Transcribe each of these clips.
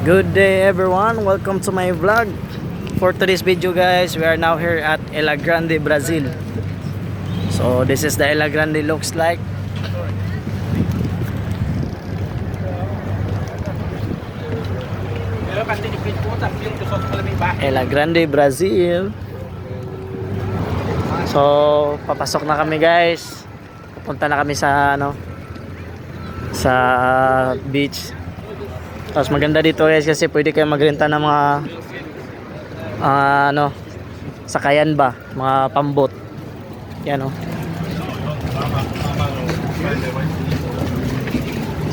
Good day everyone, welcome to my vlog. For today's video guys, we are now here at Ela Grande, Brazil. So this is the Ela Grande looks like. Ela Grande, Brazil. So papasok na kami guys. Punta na kami sa sa beach. Tapos maganda dito guys kasi pwede kayo magrenta ng mga sakayan ba, mga pambot. Yan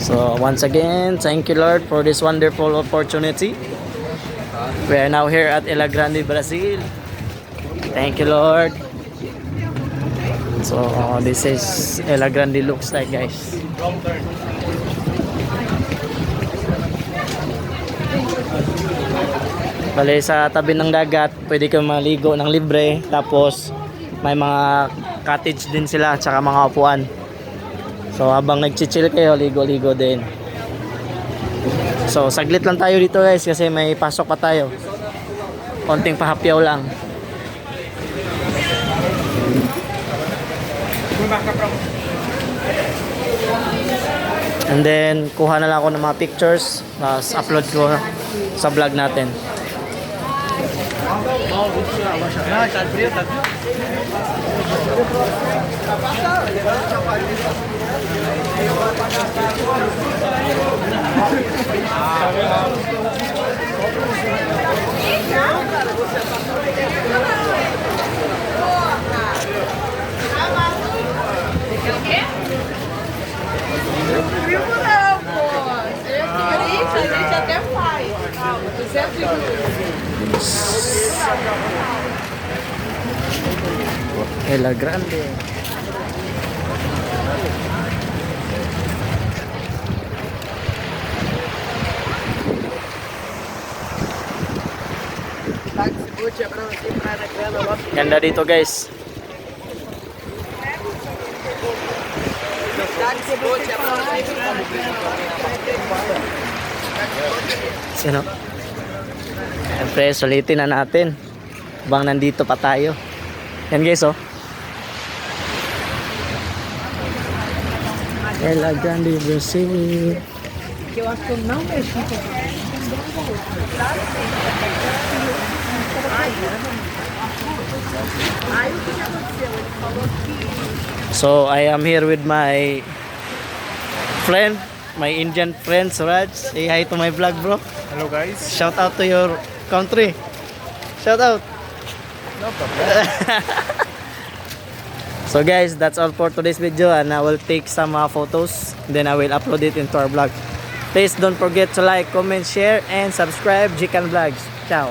So once again, thank you Lord for this wonderful opportunity. We are now here at Ela Grande, Brazil. Thank you Lord. So this is Ela Grande looks like guys. Bale sa tabi ng dagat, pwede kang maligo ng libre. Tapos may mga cottage din sila at saka mga upuan. So habang nagchichill kayo, ligo-ligo din. So saglit lang tayo dito guys kasi may pasok pa tayo. Konting pahapyaw lang. And then kuha na lang ako ng mga pictures, tapos upload ko sa vlog natin. Ela Grande. Ganda dito guys. Sino? Siyempre, sulitin na natin bang nandito pa tayo. Yan guys Ela Grande, Brazil. Eu acho que eu não mexi com So I am here with my friend, my Indian friend Suraj. Say hi to my vlog bro. Hello guys. Shout out to your country. Shout out. No problem. So guys, that's all for today's video, and I will take some photos, then I will upload it into our vlog. Please don't forget to like, comment, share, and subscribe Jikan Vlogs. Ciao.